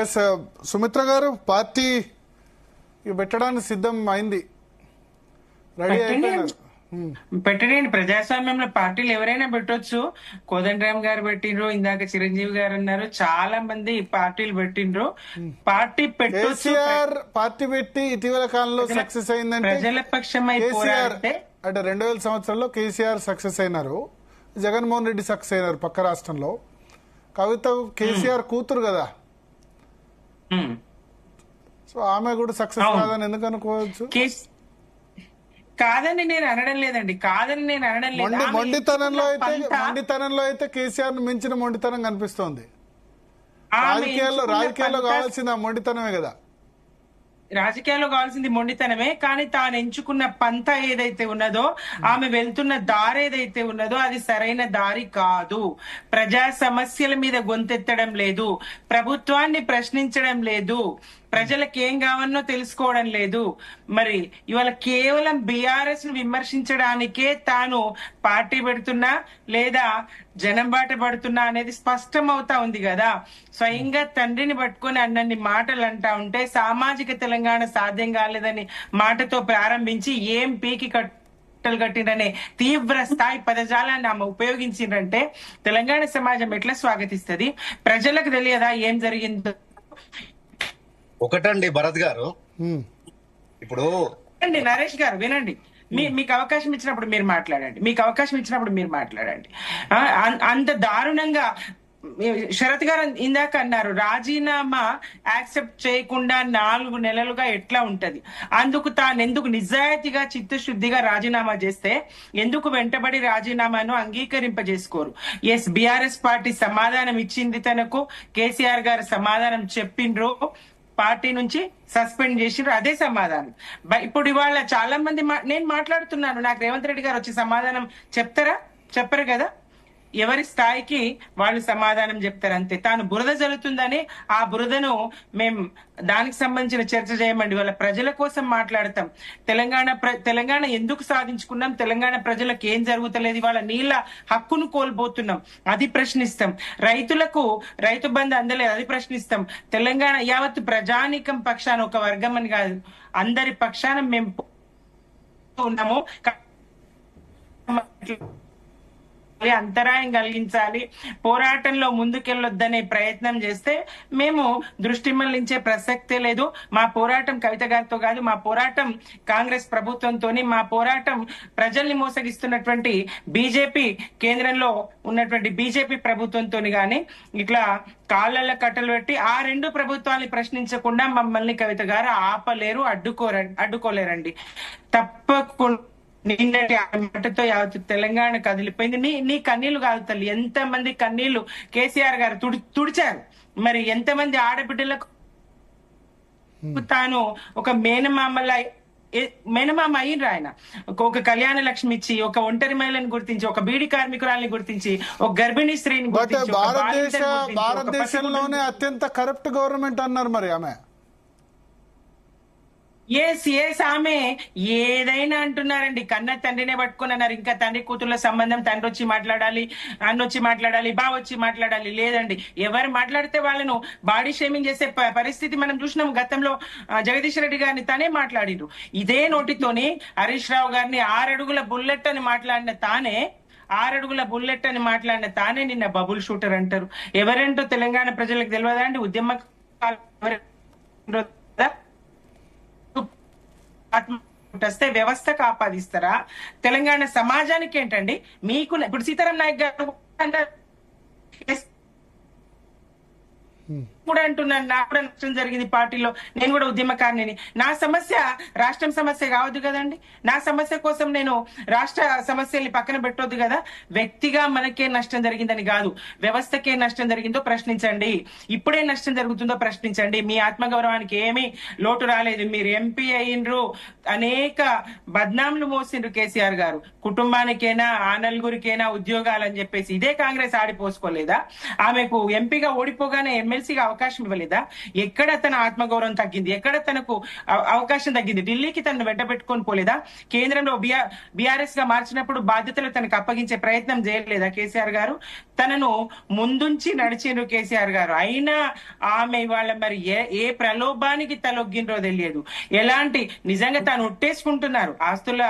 Yes Sumitra గారు, party పెట్టడానికి సిద్ధం అయింది, రెడీ అయిపోయినారు. పెట్టండి. ప్రజాస్వామ్యంలో పార్టీలు ఎవరైనా పెట్టొచ్చు. కోదండరామ్ గారు పెట్టిండ్రు, ఇందాక చిరంజీవి గారు అన్నారు, చాలా మంది పార్టీలు పెట్టిండ్రు. పార్టీ కేసీఆర్ పార్టీ పెట్టి ఇటీవల కాలంలో సక్సెస్ అయిందంటే ప్రజల పక్షమై పోరాడితే అంటే 2000 సంవత్సరంలో కేసీఆర్ సక్సెస్ అయినారు, జగన్మోహన్ రెడ్డి సక్సెస్ అయినారు పక్క రాష్ట్రంలో. కవిత కేసీఆర్ కూతురు కదా, సో ఆమె కూడా సక్సెస్ కాదని ఎందుకు అనుకోవచ్చు? కాదని నేను అనడం లేదండి, కాదని నేను అనడం లేదు. మొండితనంలో అయితే కేసీఆర్ ను మించిన మొండితనం కనిపిస్తోంది. రాజకీయాల్లో కావాల్సింది ఆ మొండితనమే కదా. రాజకీయాల్లో కావాల్సింది మొండితనమే, కానీ తాను ఎంచుకున్న పంత ఏదైతే ఉన్నదో, ఆమె వెళ్తున్న దారి ఏదైతే ఉన్నదో అది సరైన దారి కాదు. ప్రజా సమస్యల మీద గొంతెత్తడం లేదు, ప్రభుత్వాన్ని ప్రశ్నించడం లేదు, ప్రజలకు ఏం కావాలనో తెలుసుకోవడం లేదు. మరి ఇవాళ కేవలం బీఆర్ఎస్ ను విమర్శించడానికే తాను పార్టీ పెడుతున్నా లేదా జనం బాట పడుతున్నా అనేది స్పష్టం అవుతా ఉంది కదా. స్వయంగా తండ్రిని పట్టుకొని అన్నన్ని మాటలు అంటా ఉంటే సామాజిక తెలంగాణ సాధ్యం కాలేదని మాటతో ప్రారంభించి ఏం పీకి కట్టిందనే తీవ్ర స్థాయి పదజాలాన్ని ఆమె ఉపయోగించిందంటే తెలంగాణ సమాజం ఎట్లా స్వాగతిస్తుంది? ప్రజలకు తెలియదా ఏం జరిగిందో? ఒకటండి భరత్ గారు, ఇప్పుడు నరేష్ గారు వినండి, మీకు అవకాశం ఇచ్చినప్పుడు మీరు మాట్లాడండి. అంత దారుణంగా శరత్ గారు ఇందాక అన్నారు, రాజీనామా యాక్సెప్ట్ చేయకుండా 4 నెలలుగా ఎట్లా ఉంటది, అందుకు తానెందుకు నిజాయితీగా చిత్తశుద్ధిగా రాజీనామా చేస్తే ఎందుకు వెంటబడి రాజీనామాను అంగీకరింపజేసుకోరు? ఎస్, బీఆర్ఎస్ పార్టీ సమాధానం ఇచ్చింది తనకు, కేసీఆర్ గారు సమాధానం చెప్పిండ్రు, పార్టీ నుంచి సస్పెండ్ చేసిండ్రు, అదే సమాధానం. ఇప్పుడు ఇవాళ చాలా మంది నేను మాట్లాడుతున్నాను, నాకు రేవంత్ రెడ్డి గారు వచ్చి సమాధానం చెప్పరు కదా. ఎవరి స్థాయికి వాళ్ళు సమాధానం చెప్తారు అంతే. తాను బురద జరుగుతుందని ఆ బురదను మేము దానికి సంబంధించిన చర్చ చేయమండి. వాళ్ళ ప్రజల కోసం మాట్లాడతాం. తెలంగాణ ఎందుకు సాధించుకున్నాం, తెలంగాణ ప్రజలకు ఏం జరుగుతలేదు, వాళ్ళ నీళ్ళ హక్కును కోల్పోతున్నాం, అది ప్రశ్నిస్తాం. రైతు బంధు అందలేదు, అది ప్రశ్నిస్తాం. తెలంగాణ యావత్తు ప్రజానీకం పక్షాన, ఒక వర్గం అని కాదు, అందరి పక్షాన మేము ఉన్నాము. అంతరాయం కలిగించాలి, పోరాటంలో ముందుకెళ్ళొద్దనే ప్రయత్నం చేస్తే మేము దృష్టి మళ్లించే ప్రసక్తే లేదు. మా పోరాటం కవిత గారితో కాదు, మా పోరాటం కాంగ్రెస్ ప్రభుత్వంతో, మా పోరాటం ప్రజల్ని మోసగిస్తున్నటువంటి బీజేపీ, కేంద్రంలో ఉన్నటువంటి బీజేపీ ప్రభుత్వంతో గాని ఇట్లా కాళ్ళల్లో కట్టలు పెట్టి ఆ 2 ప్రభుత్వాన్ని ప్రశ్నించకుండా మమ్మల్ని కవిత గారు ఆపలేరు, అడ్డుకోలేరండి. తప్పకుండా నిన్నటి మాటతో యావత్ తెలంగాణ కదిలిపోయింది. నీ కన్నీళ్లు కాదు తల్లి, ఎంత మంది కన్నీళ్లు కేసీఆర్ గారు తుడిచారు. మరి ఎంతమంది ఆడబిడ్డలకు తాను ఒక మేనమామ అయ్యిండ్రు. ఆయన ఒక కళ్యాణ లక్ష్మి ఇచ్చి, ఒక ఒంటరి మహిళని గుర్తించి, ఒక బీడీ కార్మికురాలని గుర్తించి, ఒక గర్భిణీ స్త్రీని గుర్తించి, భారతదేశంలోనే అత్యంత కరప్ట్ గవర్నమెంట్ అన్నారు మరి ఆమె. ఎస్ ఆమె ఏదైనా అంటున్నారండి, కన్న తండ్రినే పట్టుకుని అన్నారు. ఇంకా తండ్రి కూతుర్ల సంబంధం, తండ్రి వచ్చి మాట్లాడాలి, అన్న వచ్చి మాట్లాడాలి, బా వచ్చి మాట్లాడాలి. లేదండి, ఎవరు మాట్లాడితే వాళ్ళను బాడీ షేమింగ్ చేసే పరిస్థితి మనం చూసినాం. గతంలో జగదీష్ రెడ్డి గారిని తనే మాట్లాడిండ్రు. ఇదే నోటితోని హరీష్ రావు గారిని 6 అడుగుల బుల్లెట్ అని మాట్లాడిన తానే నిన్న బబుల్ షూటర్ అంటారు. ఎవరేంటో తెలంగాణ ప్రజలకు తెలియదా అండి? ఉద్యమ వస్తే వ్యవస్థకు ఆపాదిస్తారా? తెలంగాణ సమాజానికి ఏంటండి? మీకు ఇప్పుడు సీతారాం నాయక్ గారు కూడా అంటున్నాను, నాకు కూడా నష్టం జరిగింది పార్టీలో, నేను కూడా ఉద్యమకారిని. నా సమస్య రాష్ట్రం సమస్య కావద్దు కదండి. నా సమస్య కోసం నేను రాష్ట్ర సమస్యల్ని పక్కన పెట్టొద్దు కదా. వ్యక్తిగా మనకే నష్టం జరిగిందని కాదు, వ్యవస్థకే నష్టం జరిగిందో ప్రశ్నించండి, ఇప్పుడే నష్టం జరుగుతుందో ప్రశ్నించండి. మీ ఆత్మగౌరవానికి ఏమీ లోటు రాలేదు. మీరు ఎంపీ అయ్యిండ్రు, అనేక బద్నాంలు మోసిండ్రు కేసీఆర్ గారు. కుటుంబానికైనా ఆ నలుగురికైనా ఉద్యోగాలని చెప్పేసి ఇదే కాంగ్రెస్ ఆడిపోసుకోలేదా? ఆమెకు ఎంపీగా ఓడిపోగానే ఎమ్మెల్సీగా అవకాశం ఇవ్వలేదా? ఎక్కడ తన ఆత్మగౌరవం తగ్గింది? ఎక్కడ తనకు అవకాశం తగ్గింది? ఢిల్లీకి తనను వెంట పెట్టుకొని పోలేదా? కేంద్రంలో బీఆర్ఎస్ గా మార్చినప్పుడు బాధ్యతలు తనకు అప్పగించే ప్రయత్నం చేయలేదా కేసీఆర్ గారు? తనను ముందుంచి నడిచిండ్రు కేసీఆర్ గారు. అయినా ఆమె ఇవాళ మరి ఏ ప్రలోభానికి తలొగ్గినరో తెలియదు. ఎలాంటి నిజంగా తాను ఒట్టేసుకుంటున్నారు ఆస్తుల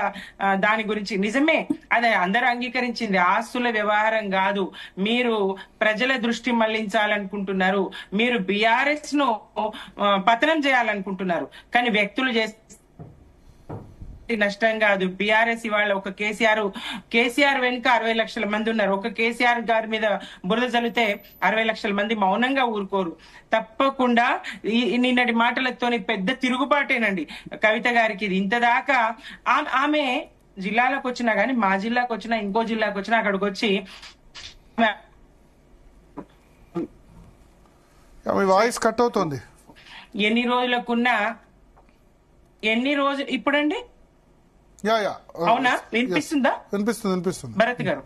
దాని గురించి. నిజమే, అదే అందరూ అంగీకరించింది. ఆస్తుల వ్యవహారం కాదు, మీరు ప్రజల దృష్టి మళ్లించాలనుకుంటున్నారు, మీరు బీఆర్ఎస్ ను పతనం చేయాలనుకుంటున్నారు. కానీ వ్యక్తులు చేస్తే నష్టం కాదు. బీఆర్ఎస్ ఇవాళ ఒక కేసీఆర్ వెనుక 60 లక్షల మంది ఉన్నారు. ఒక కేసీఆర్ గారి మీద బురద చల్లితే 60 లక్షల మంది మౌనంగా ఊరుకోరు. తప్పకుండా నిన్నటి మాటలతోని పెద్ద తిరుగుబాటేనండి కవిత గారికి. ఇది ఇంత దాకా ఆమె జిల్లాలకు వచ్చినా గానీ, మా జిల్లాకు వచ్చినా ఇంకో జిల్లాకు వచ్చినా అక్కడికి వచ్చి వాయిస్ కట్ అవుతుంది. ఎన్ని రోజులు ఇప్పుడండి అవునా వినిపిస్తుందా? వినిపిస్తుంది భరత్ గారు.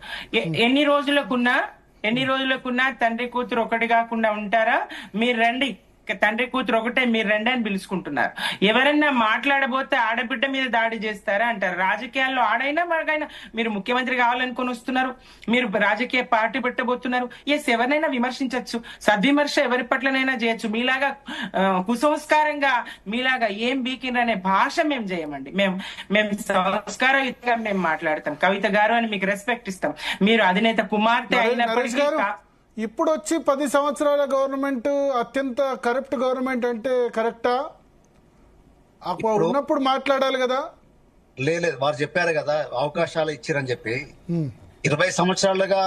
ఎన్ని రోజులకున్నా తండ్రి కూతురు ఒకటి కాకుండా ఉంటారా? మీరు రండి, తండ్రి కూతురు ఒకటే, మీరు రండి అని పిలుచుకుంటున్నారు. ఎవరన్నా మాట్లాడబోతే ఆడబిడ్డ మీద దాడి చేస్తారా అంటారు. రాజకీయాల్లో ఆడైనా మగైనా మీరు ముఖ్యమంత్రి కావాలనుకుని వస్తున్నారు, మీరు రాజకీయ పార్టీ పెట్టబోతున్నారు. ఎవరినైనా విమర్శించవచ్చు, సద్విమర్శ ఎవరి పట్లనైనా చేయొచ్చు. మీలాగా కుసంస్కారంగా మీలాగా ఏం బీకిండ్రనే భాష మేము చేయమండి. మేము సంస్కారయుతంగా మేము మాట్లాడతాం. కవిత గారు అని మీకు రెస్పెక్ట్ ఇస్తాం. మీరు అధినేత కుమార్తె అయినప్పటికీ ఇప్పుడు వచ్చి 10 సంవత్సరాల గవర్నమెంట్ అత్యంత కరప్ట్ గవర్నమెంట్ అంటే కరెక్టా? ఉన్నప్పుడు మాట్లాడాలి కదా. లేదు, వారు చెప్పారు కదా అవకాశాలు ఇచ్చిరని చెప్పి. 20 సంవత్సరాలుగా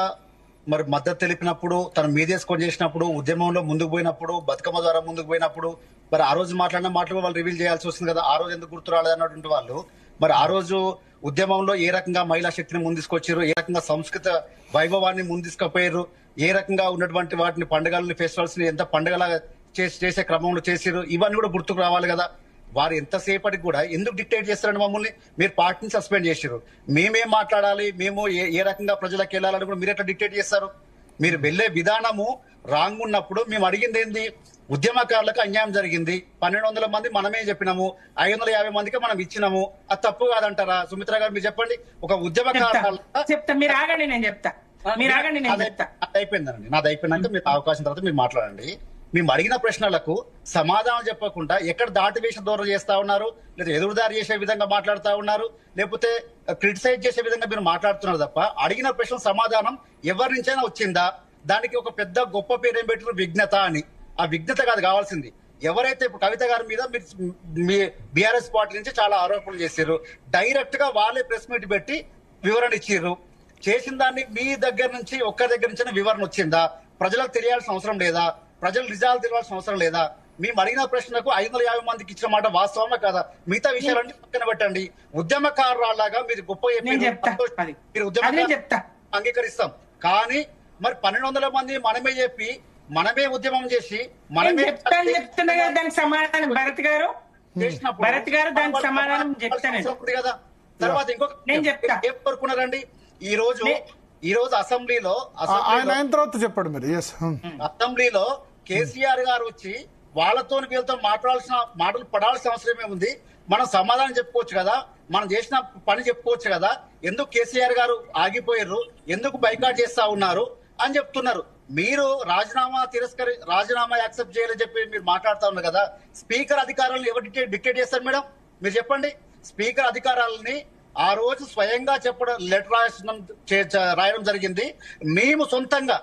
మరి మద్దతు తెలిపినప్పుడు, తన మీదేసుకొని చేసినప్పుడు, ఉద్యమంలో ముందుకు పోయినప్పుడు, బతుకమ్మ ద్వారా ముందుకు పోయినప్పుడు, మరి ఆ రోజు మాట్లాడిన మాటలు వాళ్ళు రివీల్ చేయాల్సి వస్తుంది కదా. ఆ రోజు ఎందుకు గుర్తు రాలేదు అన్నటువంటి వాళ్ళు మరి ఆ రోజు ఉద్యమంలో ఏ రకంగా మహిళా శక్తిని ముందుకొచ్చారు, ఏ రకంగా సంస్కృత వైభవాన్ని ముందుకు ఏ రకంగా ఉన్నటువంటి వాటిని పండుగలని ఫెస్టివల్స్ ని ఎంత పండుగలా చేసే క్రమంలో చేసారు, ఇవన్నీ కూడా గుర్తుకు రావాలి కదా. వారు ఎంతసేపటికి కూడా ఎందుకు డిక్టేట్ చేస్తారని మమ్మల్ని? మీరు పార్టీని సస్పెండ్ చేశారు, మేమేం మాట్లాడాలి, మేము ఏ రకంగా ప్రజలకు వెళ్ళాలని కూడా మీరు ఎట్లా డిక్టేట్ చేస్తారు? మీరు వెళ్లే విధానము రాంగ్ ఉన్నప్పుడు మేము అడిగింది ఏంది? ఉద్యమకారులకు అన్యాయం జరిగింది, 1200 మంది మనమే చెప్పినాము, 550 మందికి మనం ఇచ్చినాము, అది తప్పు కాదంటారా? సుమిత్ర గారు మీరు చెప్పండి. ఒక ఉద్యమకారుల అయిపోయిందండి, నాది అయిపోయినాక మీరు అవకాశం తర్వాత మీరు మాట్లాడండి. మేము అడిగిన ప్రశ్నలకు సమాధానం చెప్పకుండా ఎక్కడ దాటి వేసిన దూరం చేస్తా ఉన్నారు, లేదా ఎదురుదారి చేసే విధంగా మాట్లాడుతూ ఉన్నారు, లేకపోతే క్రిటిసైజ్ చేసే విధంగా మీరు మాట్లాడుతున్నారు తప్ప అడిగిన ప్రశ్న సమాధానం ఎవరి నుంచైనా వచ్చిందా? దానికి ఒక పెద్ద గొప్ప పేరు ఏం పెట్టిన విఘ్నత అని. ఆ విఘ్నత కాదు కావాల్సింది. ఎవరైతే ఇప్పుడు కవిత గారి మీద మీ బీఆర్ఎస్ పార్టీ నుంచి చాలా ఆరోపణలు చేశారు, డైరెక్ట్ గా వాళ్ళే ప్రెస్ మీట్ పెట్టి వివరణ ఇచ్చారు. చేసిన దాన్ని మీ దగ్గర నుంచి ఒక్కరి దగ్గర నుంచి వివరణ వచ్చిందా? ప్రజలకు తెలియాల్సిన అవసరం లేదా? ప్రజలు నిజాలు తెలియాల్సిన అవసరం లేదా? మేము అడిగిన ప్రశ్నకు 550 మందికి ఇచ్చిన మాట వాస్తవమా కదా? మిగతా విషయాలన్నీ పక్కన పెట్టండి. ఉద్యమకారులాగా మీరు గొప్ప మీరు ఉద్యమం అంగీకరిస్తాం, కానీ మరి 1200 మంది మనమే చెప్పి మనమే ఉద్యమం చేసి మనమే కదా. తర్వాత ఇంకొక ఏం కోరుకున్నారండి? ఈ రోజు అసెంబ్లీలో చెప్పండి మీరు. అసెంబ్లీలో కేసీఆర్ గారు వచ్చి వాళ్ళతో వీళ్ళతో మాటలు పడాల్సిన అవసరమే ఉంది. మనం సమాధానం చెప్పుకోవచ్చు కదా, మనం చేసిన పని చెప్పుకోవచ్చు కదా. ఎందుకు కేసీఆర్ గారు ఆగిపోయారు, ఎందుకు బైకాట్ చేస్తా ఉన్నారు అని చెప్తున్నారు. మీరు రాజీనామా యాక్సెప్ట్ చేయాలని చెప్పి మీరు మాట్లాడుతా ఉన్నారు కదా. స్పీకర్ అధికారాలను ఎవరు డిక్టేట్ చేస్తారు మేడం? మీరు చెప్పండి. స్పీకర్ అధికారాలని ఆ రోజు స్వయంగా చెప్పడం, లెటర్ రాయడం జరిగింది. మేము సొంతంగా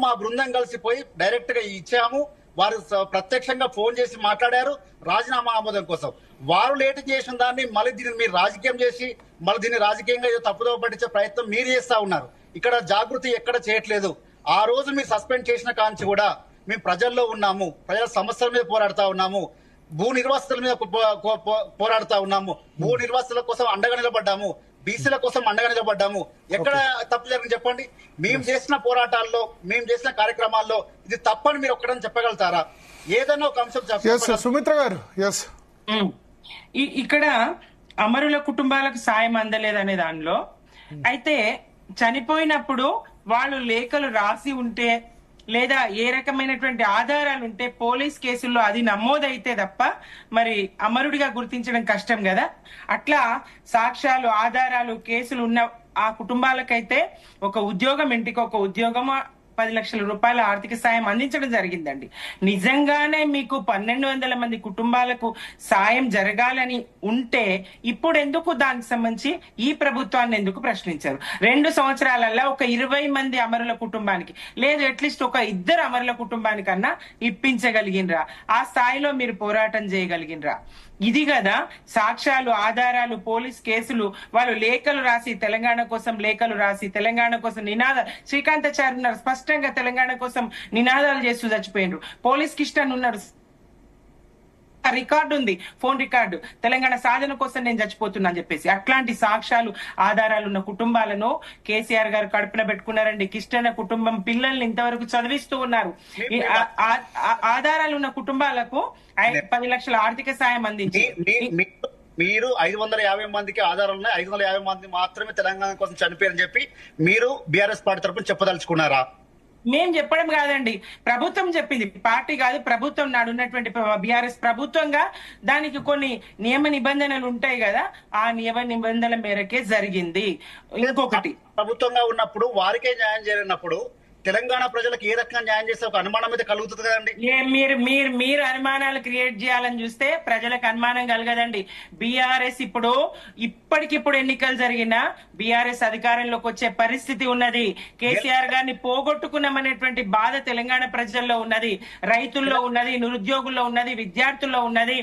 మా బృందం కలిసిపోయి డైరెక్ట్ గా ఇచ్చాము. వారు ప్రత్యక్షంగా ఫోన్ చేసి మాట్లాడారు రాజీనామా ఆమోదం కోసం. వారు లేట్ చేసిన దాన్ని మళ్ళీ దీన్ని మీరు రాజకీయం చేసి మళ్ళీ దీన్ని రాజకీయంగా తప్పుదోవ పట్టించే ప్రయత్నం మీరు చేస్తా ఉన్నారు. ఇక్కడ జాగృతి ఎక్కడ చేయట్లేదు. ఆ రోజు మీరు సస్పెండ్ చేసిన కాంచి కూడా మేము ప్రజల్లో ఉన్నాము, ప్రజల సమస్యల మీద పోరాడుతా ఉన్నాము, భూ నిర్వాసితుల మీద పోరాడుతా ఉన్నాము, భూ నిర్వాసితుల కోసం అండగా నిలబడ్డాము, బీసీల కోసం అండగా నిలబడ్డాము. ఎక్కడ తప్పు జరిగింది చెప్పండి? మేము చేసిన పోరాటాల్లో, మేము చేసిన కార్యక్రమాల్లో ఇది తప్పని మీరు ఒక్కడని చెప్పగలుగుతారా? ఏదైనా ఒక అంశం సుమిత్ర గారు. ఇక్కడ అమరుల కుటుంబాలకు సాయం అందలేదనే దానిలో అయితే చనిపోయినప్పుడు వాళ్ళు లేఖలు రాసి ఉంటే లేదా ఏ రకమైనటువంటి ఆధారాలు ఉంటే పోలీస్ కేసుల్లో అది నమోదైతే తప్ప మరి అమరుడిగా గుర్తించడం కష్టం కదా. అట్లా సాక్ష్యాలు, ఆధారాలు, కేసులు ఉన్న ఆ కుటుంబాలకైతే ఒక ఉద్యోగం, ఇంటికి ఒక ఉద్యోగం, 10 లక్షల రూపాయల ఆర్థిక సాయం అందించడం జరిగిందండి. నిజంగానే మీకు 1200 మంది కుటుంబాలకు సాయం జరగాలని ఉంటే ఇప్పుడు ఎందుకు దానికి సంబంధించి ఈ ప్రభుత్వాన్ని ఎందుకు ప్రశ్నించారు? 2 సంవత్సరాలలో ఒక 20 మంది అమరుల కుటుంబానికి, లేదు అట్లీస్ట్ ఒక 2 అమరుల కుటుంబానికన్నా ఇప్పించగలిగినరా? ఆ స్థాయిలో మీరు పోరాటం చేయగలిగినరా? ఇది కదా సాక్ష్యాలు, ఆధారాలు, పోలీస్ కేసులు. వాళ్ళు లేఖలు రాసి తెలంగాణ కోసం, లేఖలు రాసి తెలంగాణ కోసం నినాదాలు, శ్రీకాంతాచారి ఉన్నారు స్పష్టంగా తెలంగాణ కోసం నినాదాలు చేస్తూ చచ్చిపోయినరు. పోలీస్ కిష్టన్ ఉన్నారు, రికార్డు ఉంది, ఫోన్ రికార్డు, తెలంగాణ సాధన కోసం నేను చచ్చిపోతున్నా అని చెప్పేసి. అట్లాంటి సాక్ష్యాలు, ఆధారాలు ఉన్న కుటుంబాలను కేసీఆర్ గారు కడుపున పెట్టుకున్నారండి. కిష్టన కుటుంబం పిల్లల్ని ఇంతవరకు చదివిస్తూ ఉన్నారు. ఆధారాలు ఉన్న కుటుంబాలకు 10 లక్షల ఆర్థిక సాయం అందించి మీరు 550 మందికి ఆధారాలు ఉన్నాయి, 550 మంది మాత్రమే తెలంగాణ కోసం చనిపోయారని చెప్పి మీరు బీఆర్ఎస్ పార్టీ తరఫున చెప్పదలుచుకున్నారా? మేం చెప్పడం కాదండి, ప్రభుత్వం చెప్పింది, పార్టీ కాదు ప్రభుత్వం. నాడు ఉన్నటువంటి బీఆర్ఎస్ ప్రభుత్వంగా దానికి కొన్ని నియమ నిబంధనలు ఉంటాయి కదా, ఆ నియమ నిబంధనల మేరకే జరిగింది. ఇంకొకటి, ప్రభుత్వంగా ఉన్నప్పుడు వారికే న్యాయం జరిగినప్పుడు తెలంగాణ ప్రజలకు ఏ రకంగా న్యాయం చేస్తే ఒక అనుమానం అయితే కలుగుతుంది కదండి. మీరు అనుమానాలు క్రియేట్ చేయాలని చూస్తే ప్రజలకు అనుమానం కలగదండి. బీఆర్ఎస్ ఇప్పటికిప్పుడు ఎన్నికలు జరిగినా బీఆర్ఎస్ అధికారంలోకి వచ్చే పరిస్థితి ఉన్నది. కేసీఆర్ గారిని పోగొట్టుకున్నామనేటువంటి బాధ తెలంగాణ ప్రజల్లో ఉన్నది, రైతుల్లో ఉన్నది, నిరుద్యోగుల్లో ఉన్నది, విద్యార్థుల్లో ఉన్నది.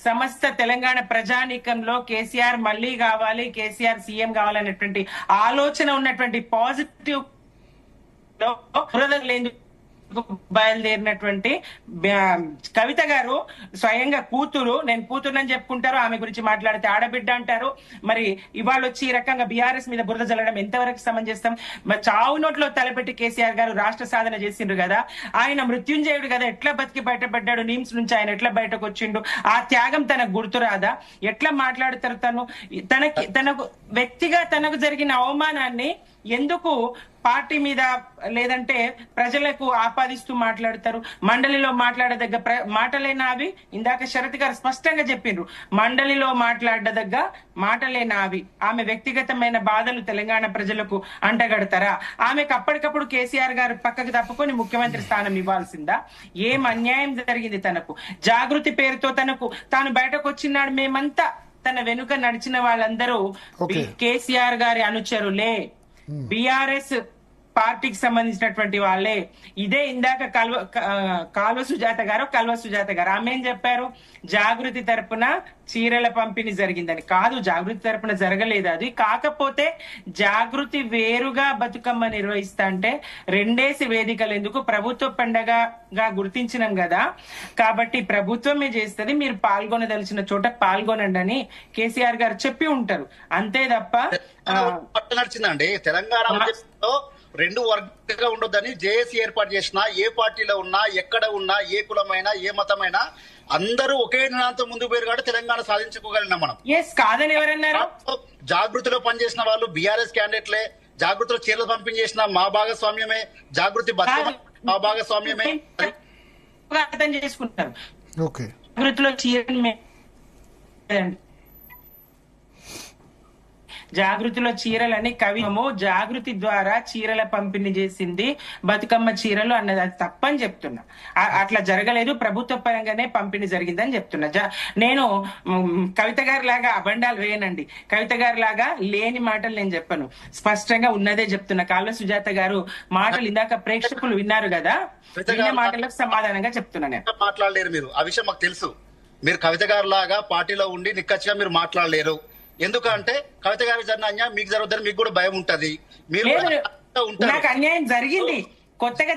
సమస్త తెలంగాణ ప్రజానీకంలో కేసీఆర్ మళ్ళీ కావాలి, కేసీఆర్ సీఎం కావాలనేటువంటి ఆలోచన ఉన్నటువంటి పాజిటివ్ బయలుదేరినటువంటి కవిత గారు స్వయంగా కూతురు, నేను కూతురునని చెప్పుకుంటారు, ఆమె గురించి మాట్లాడితే ఆడబిడ్డ అంటారు. మరి ఇవాళ వచ్చి ఈ రకంగా బీఆర్ఎస్ మీద బురద జల్లడం ఎంతవరకు సమంజసం? చావు నోట్లో తలపెట్టి కేసీఆర్ గారు రాష్ట్ర సాధన చేసిండ్రు కదా, ఆయన మృత్యుంజయుడు కదా, ఎట్లా బతికి బయటపడ్డాడు, నిమ్స్ నుంచి ఆయన ఎట్లా బయటకు వచ్చిండు, ఆ త్యాగం తనకు గుర్తురాదా? ఎట్లా మాట్లాడతారు? తనకు వ్యక్తిగా తనకు జరిగిన అవమానాన్ని ఎందుకు పార్టీ మీద లేదంటే ప్రజలకు ఆపాదిస్తూ మాట్లాడతారు? మండలిలో మాట్లాడదగ్గ మాటలేనా అవి? ఇందాక శరత్ గారు స్పష్టంగా చెప్పిండ్రు, మండలిలో మాట్లాడదగ్గ మాటలేనా అవి? ఆమె వ్యక్తిగతమైన బాధలు తెలంగాణ ప్రజలకు అంటగడతారా? ఆమెకు అప్పటికప్పుడు కేసీఆర్ గారు పక్కకు తప్పుకొని ముఖ్యమంత్రి స్థానం ఇవ్వాల్సిందా? ఏం అన్యాయం జరిగింది తనకు? జాగృతి పేరుతో తాను బయటకు వచ్చినాడు, మేమంతా తన వెనుక నడిచిన వాళ్ళందరూ కేసీఆర్ గారి అనుచరులే, బీఆర్ఎస్ పార్టీకి సంబంధించినటువంటి వాళ్ళే. ఇదే ఇందాక కల్వ సుజాత గారు ఆమె ఏం చెప్పారు? జాగృతి తరపున చీరల పంపిణీ జరిగిందని. కాదు, జాగృతి తరపున జరగలేదు అది. కాకపోతే జాగృతి వేరుగా బతుకమ్మ నిర్వహిస్తా అంటే రెండేసి వేదికలు ఎందుకు? ప్రభుత్వ పండగగా గుర్తించినాం కదా, కాబట్టి ప్రభుత్వమే చేస్తుంది, మీరు పాల్గొనదలిచిన చోట పాల్గొనండి అని కేసీఆర్ గారు చెప్పి ఉంటారు, అంతే తప్ప నడిచిందండి. తెలంగాణ రెండు వర్గాలుగా ఉండొద్దని జేఏసీ ఏర్పాటు చేసిన, ఏ పార్టీలో ఉన్నా, ఎక్కడ ఉన్నా, ఏ కులమైనా, ఏ మతమైనా అందరూ ఒకే నినాదంతో ముందుకు పోయారు కాబట్టి తెలంగాణ సాధించుకోగలిగినాం మనం. కాదని ఎవరన్నారు? జాగృతిలో పనిచేసిన వాళ్ళు బీఆర్ఎస్ క్యాండిడేట్లే, జాగృతిలో చీరలు పంపిణీ చేసిన మా భాగస్వామ్యమే, జాగృతి మా భాగస్వామ్యమే అర్థం చేసుకుంటారు. ఓకే, జాగృతిలో చీరలు జాగృతిలో చీరలని కవిమో జాగృతి ద్వారా చీరల పంపిణీ చేసింది బతుకమ్మ చీరలు అన్నది, అది తప్పని చెప్తున్నా. అట్లా జరగలేదు, ప్రభుత్వ పరంగానే పంపిణీ జరిగిందని చెప్తున్నా. నేను కవిత గారి లాగా అబండాలు వేయనండి, కవిత గారి లాగా లేని మాటలు నేను చెప్పను, స్పష్టంగా ఉన్నదే చెప్తున్నా. కల్వ సుజాత గారు మాటలు ఇందాక ప్రేక్షకులు విన్నారు కదా, విన్న మాటలకు సమాధానంగా చెప్తున్నా. నేను మాట్లాడలేరు మీరు, ఆ విషయం మాకు తెలుసు. మీరు కవిత గారి లాగా పార్టీలో ఉండి నిక్కచ్చిగా మీరు మాట్లాడలేరు. ఎందుకంటే కవిత గారికి జరిగిన అన్యాయం మీకు జరుగుతుందని మీకు కూడా భయం ఉంటది. మీరు నాకు అన్యాయం జరిగింది, కొత్తగా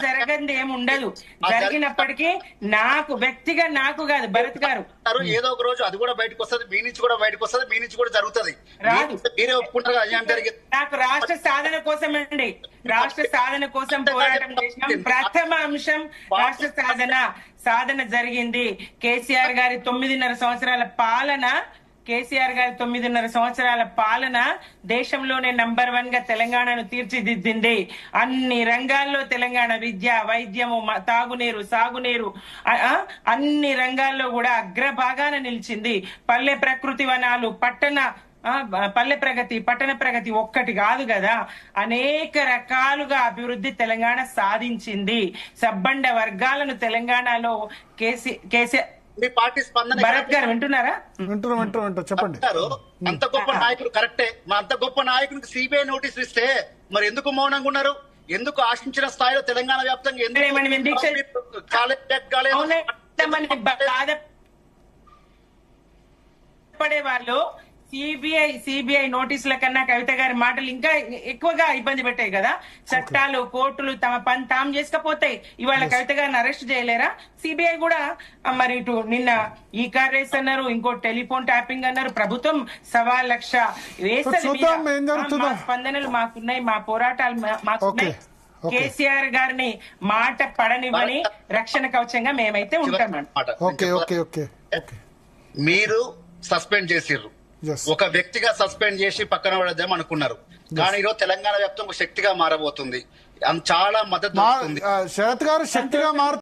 జరగంది ఏమి ఉండదు. జరిగినప్పటికీ నాకు వ్యక్తిగా నాకు కాదు, భరత్ గారు ఏదో ఒక రోజు అది కూడా బయటకు వస్తుంది, మీ నుంచి కూడా బయటకు వస్తుంది, మీ నుంచి కూడా జరుగుతుంది. రాదు, మీరే ఒప్పుకుంటారు అన్యాయం జరిగింది. నాకు రాష్ట్ర సాధన కోసం అండి, రాష్ట్ర సాధన కోసం పోరాటం చేసినాం. ప్రథమ అంశం రాష్ట్ర సాధన జరిగింది. కేసీఆర్ గారి 9.5 సంవత్సరాల పాలన కేసీఆర్ గారి 9.5 సంవత్సరాల పాలన దేశంలోనే నంబర్ 1 గా తెలంగాణను తీర్చిదిద్దింది. అన్ని రంగాల్లో తెలంగాణ విద్య, వైద్యము, తాగునీరు, సాగునీరు అన్ని రంగాల్లో కూడా అగ్రభాగాన నిలిచింది. పల్లె ప్రకృతి వనాలు, పల్లె ప్రగతి, పట్టణ ప్రగతి ఒక్కటి కాదు కదా, అనేక రకాలుగా అభివృద్ధి తెలంగాణ సాధించింది. సబ్బండ వర్గాలను తెలంగాణలో కేసీఆర్ మీ పార్టీ స్పందన భరత్ గారు వింటున్నారా? వింటున్నా చెప్పండి. అంత గొప్ప నాయకుడు కరెక్టే, మా అంత గొప్ప నాయకుడికి సిబిఐ నోటీసులు ఇస్తే మరి ఎందుకు మౌనంగా ఉన్నారు? ఎందుకు ఆశించిన స్థాయిలో తెలంగాణ వ్యాప్తంగా బాధపడే వాళ్ళు సిబిఐ నోటీసుల కన్నా కవిత గారి మాటలు ఇంకా ఎక్కువగా ఇబ్బంది పెట్టాయి కదా. చట్టాలు, కోర్టులు తమ పని తాము చేసుకపోతాయి. ఇవాళ కవిత గారిని అరెస్ట్ చేయలేరా? సిబిఐ కూడా మరి ఇటు నిన్న ఈ కార్ రేస్ అన్నారు, ఇంకో టెలిఫోన్ ట్యాపింగ్ అన్నారు. ప్రభుత్వం 1,00,000 వేస్తుంది. మా స్పందనలు మాకున్నాయి, మా పోరాటాలు మాకున్నాయి. కేసీఆర్ గారిని మాట పడనివ్వని రక్షణ కవచంగా మేమైతే ఉంటాం. మీరు సస్పెండ్ చేసిర్రు, ఒక వ్యక్తిగా సస్పెండ్ చేసి పక్కన పడదాం అనుకున్నారు, కానీ ఈరోజు తెలంగాణ వ్యాప్తంగా శక్తిగా మారబోతుంది. చాలా మద్దతు శరత్ గారు శక్తిగా